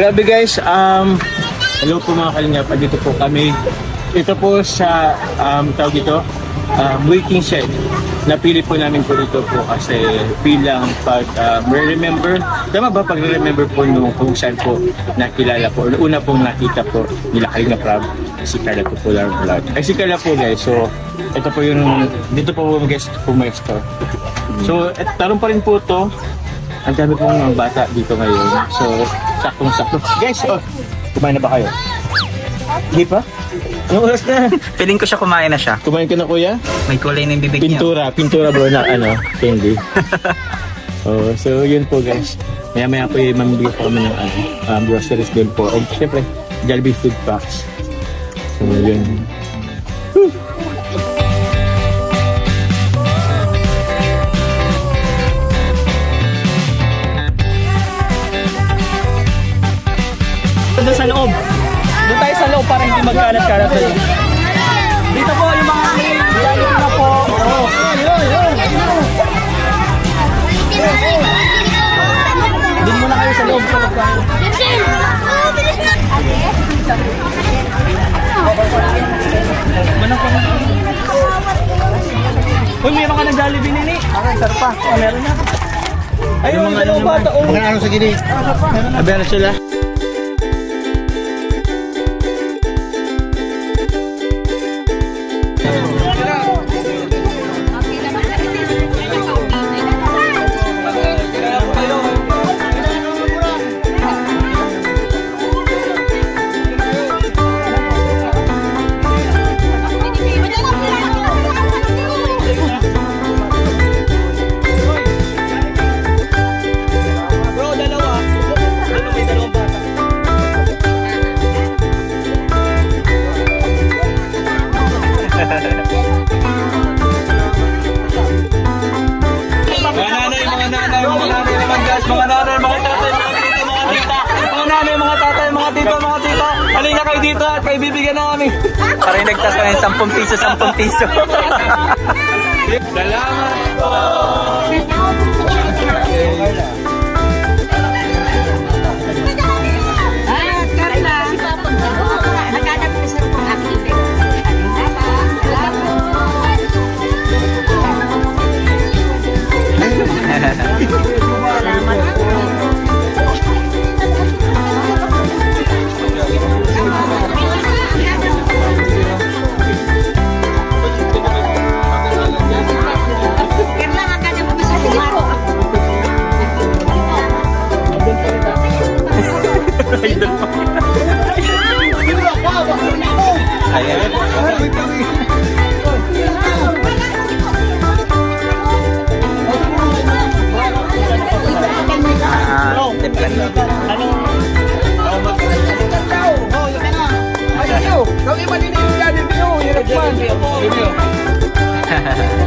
Grabe guys, hello po mga kalingap, dito po kami. Ito po sa tawag dito, waiting shed. Napili po namin po dito po kasi bilang pag remember, tama ba pag remember po nung kung saan po nakilala po, una pong nakita po nila Kalingap Rob, si Carla Popular Vlog. Ay si Carla po guys, so ito po yung, dito po guys po may store. So tarong pa rin po to, ang dami pong mga bata dito ngayon, so saktong-sakto. Guys, kumain na ba kayo? Hindi pa? Anong oras na? Piling ko siya kumain na siya. Kumain ka na kuya? May kulay ng bibig niya. Pintura bro na candy. So yun po guys. Maya-maya po mamimigay po kami ng groceries din po. And syempre, Jollibee food packs. So yun. Whew. Doon sa loob. Doon tayo sa loob para hindi magkalat-kalat tayo. Dito po yung mga Jollibee na po. Doon muna kayo sa loob. Uy, meron ka ng Jollibee nini. Sarap pa. Meron na. Ayun, mga dalawang bata. Mga ano sa gini? Abi na sila. Halina kayo dito at kayo bibigyan na kami. Parang nagtas ka ng 10 piso, 10 piso. Salamat po! Ayan.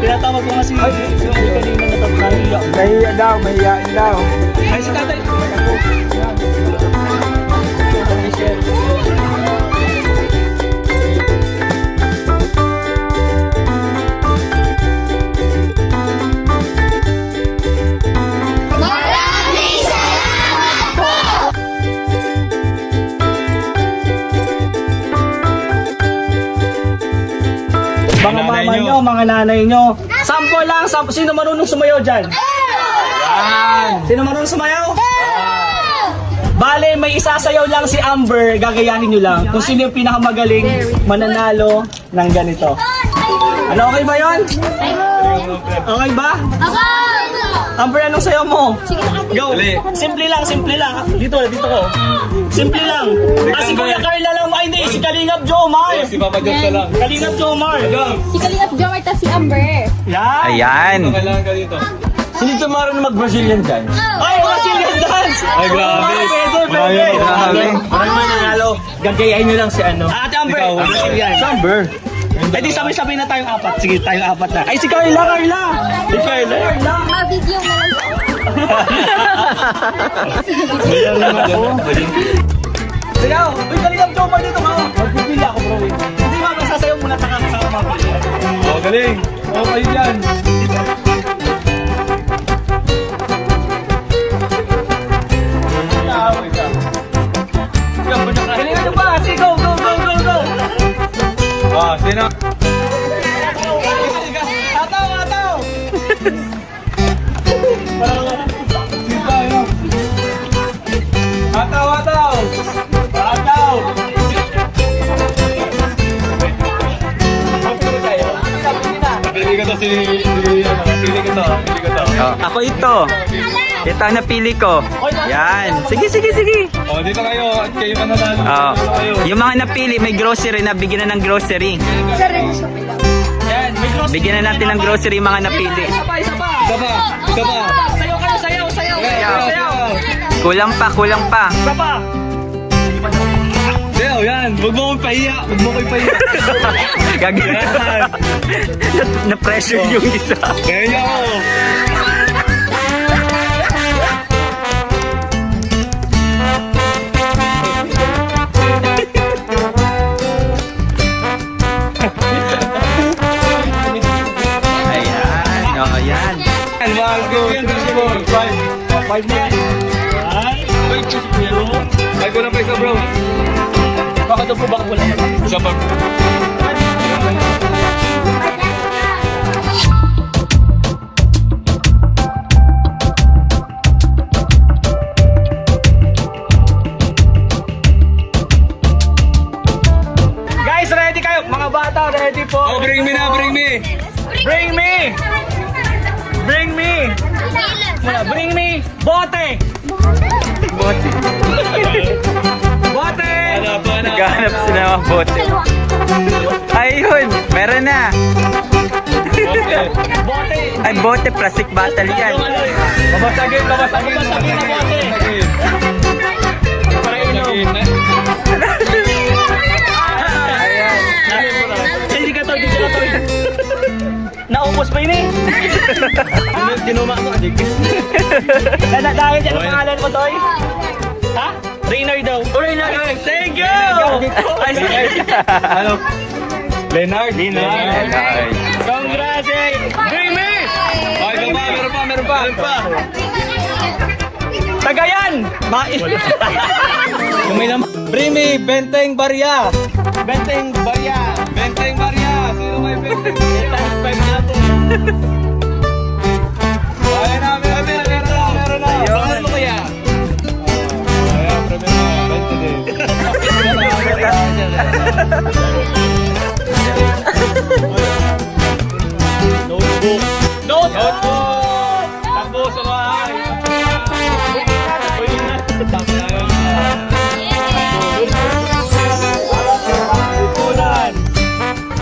Tinatawag ko nga si kanina na nahiya. Mahiyain daw. Ay, si tatay. Mga mama nyo, mga nanay nyo. Sample lang, sino marunong sumayaw dyan? Sino marunong sumayaw? Bale, may isasayaw lang si Amber, gagayahin nyo lang. Kung sino yung pinakamagaling, mananalo ng ganito. Ano, okay ba yun? Okay ba? Amber, anong sayaw mo? Go! Simple lang, simple lang. Dito ko. Simple lang. Si Kuya Carla lang, hindi, si Kalingap Jomar. Si Papa Jones lang. Kalingap Jomar. Si Kalingap Jomar ta si Amber. Yan. Ayan. Kailangan ka dito. Sino ito marunong mag-Brazilian dance? Ay, Brazilian dance! Ay, grabe. Pwede. Marami nanalo. Gagayahin nyo lang si ano. Ate Amber. Si Amber. Eh di sabay-sabay na tayong apat. Sige, tayong apat na. Ay, si Carla. Si Carla. Ma-video na lang. Sige, uy, Kalingap Jomar dito ka. Magpipili ako, bro. Hindi ba, masasayaw muna sa kasama mga pili. Oh, galing. Okay yan. Sino? Ataw! Ataw! Pili ko to Pili ko to. Oh, ako ito. Ito ang napili ko. Yan. Sige. O, dito kayo. At kayo mananalo. Oh. Dito kayo. Yung mga napili, may grocery na. Bigyan na ng grocery. Yan, may grocery. Bigyan na natin ng grocery yung mga napili. Isa pa. Isa pa. Sayaw kayo, sayaw. Kulang pa. Isa pa. Deo, yan. Huwag mo kong pahiya. Gagawin. Na-pressure yung isa. Kaya niya ako. Ayan. Oh, yan. 1, 2, 3, 4, 5. 5 na yan. 5 ko na pa isa, bro. Baka ito po baka wala. Isa pa. Guys, ready kayo? Mga bata, ready po. Oh, bring me na. Bring me bote. Naghahanap sila ng bote. Ayun, meron na. Bote. Ay, bote, plastic bottle yan. Babasagin na bote. Para inom. Hindi ka to. Naubos pa yun eh. Dinuma ko, adik. Dahil dyan ang pangalan mo, Toy? Ha? Rainer daw. Rainer. Thank you! Ano? Leonard. Congrats! Bring me! Ay, meron pa. Tagayan! Bring me, Benteng Barya. Sino may Benteng? Ay, meron na. Bakit mo kaya? Ayan, premium na. 20 din. Notebook! Takbo sa bahay.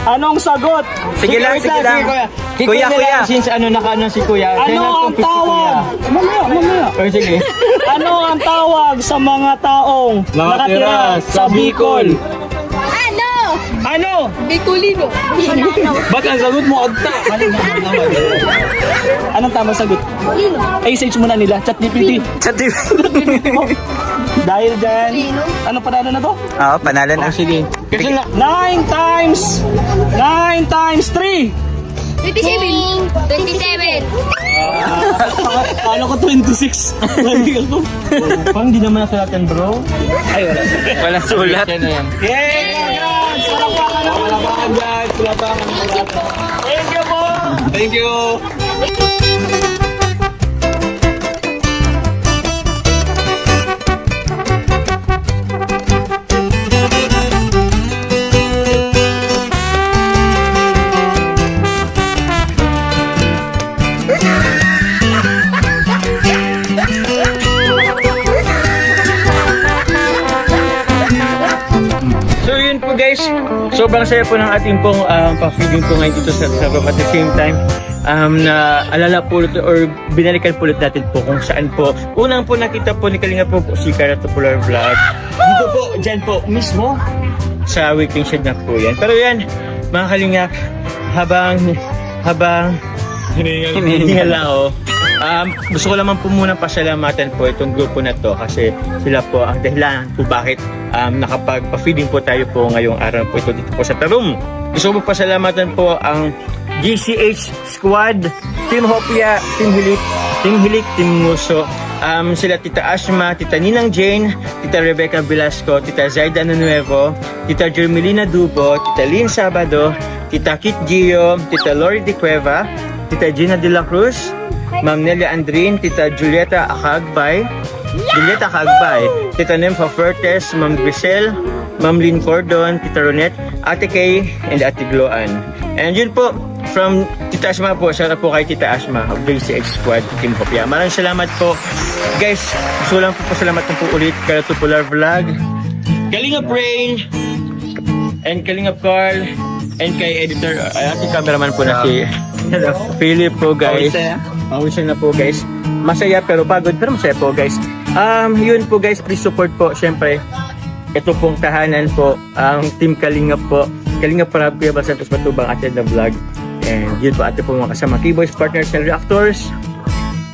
Anong sagot? Sige lang. Kuya. Since naka si Kuya. Ano ang tawag? Mamaya. Sige. Ano ang tawag sa mga taong nakatira sa Bicol? Ano? Bicolino. Ba't ang sagot mo agta? Anong tamang sagot? Ay, search muna nila. ChatGPT. Dahil dyan, ano panalo na to? Oo, panalo na. Sige. Kasi 9 times 3. 27. Kala ko 26. Parang di naman nasulatan, bro. Ay, wala. Wala sulat. Yay! Congrats! Palapakan dyan. Thank you po! Thank you. So yun po guys, sobrang saya po ng ating pong pa-feeding po ngayon dito sa room at the same time na alala po ulit or binalikan po ulit natin po kung saan po unang po nakita po ni Kalinga po si Cara Popular Vlog dito po, dyan po mismo sa waiting shed na po yan. Pero yan mga Kalinga, habang hinihingal lang ako, gusto ko lamang po muna pasalamatan po itong grupo na to kasi sila po ang dahilan po bakit nakapagpa-feeding po tayo po ngayong araw po ito dito po sa Tarum. Gusto ko po pasalamatan po ang GCH Squad, Team Hopia, Team Hilik, Team Nguso, sila Tita Ashma, Tita Ninang Jane, Tita Rebecca Velasco, Tita Zaida Nuevo, Tita Jermelina Dubo, Tita Lynn Sabado, Tita Kit Gio, Tita Lori De Cueva, Tita Gina De La Cruz, Ma'am Nelia Andrin, Tita Julieta Akagbay, Tita Nympha Fertes, Ma'am Grisel, Ma'am Lynn Cordon, Tita Ronette, Ate Kay, and Ate Gloan. And yun po, from Tita Ashma po, shout out po kay Tita Ashma of JCX Squad Team Hopia. Maraming salamat po. Guys, gusto lang po salamat po ulit kay Tupular Vlog, Kalingap Rain, and Kalingap Carl, and kay editor, ating cameraman po na si Philip po guys. Pawisan na po guys. Masaya pero pagod pero masaya po guys. Yun po guys, please support po syempre. Ito pong tahanan po, ang Team Kalingap po. Kalingap Parab, Kuya Bal Santos Matubang, Ate the Vlog. And yun po ate po mga kasama Keyboys, partners, and reactors.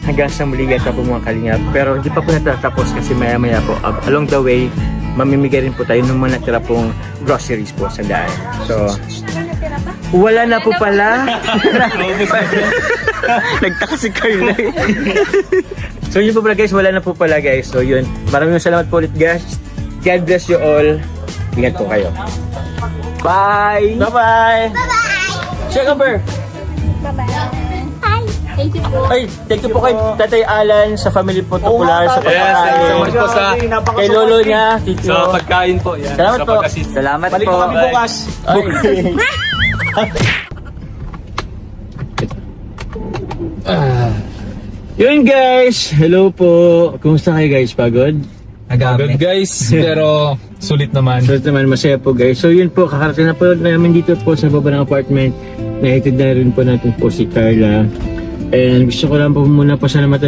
Hanggang sa muli ito po mga Kalingap. Pero hindi pa po natatapos kasi maya maya po. Along the way, mamimigay rin po tayo ng mga natira pong groceries po sa daan. So, wala na po pala. Nagtaka si Carla. So yun po pala guys, wala na po pala guys. So yun, maraming salamat po ulit guys. God bless you all. Ingat po kayo. Bye! Bye-bye! Bye-bye! Check over! Hi. Thank you po. Ay, thank you po kay Tatay Alan sa family po Tupular sa pagkakain. Salamat po sa Kay lolo niya, tito. sa pagkain po. Yan. Salamat po. Salamat Balik po. kami bukas. Yun guys, hello po. Kumusta kayo guys? Pagod? Good guys, pero sulit naman. So naman masaya po guys. So yun po, kakarating na po namin dito po sa baba ng apartment. Naitid na rin po natin po si Carla. And gusto ko lang po muna pasalamatan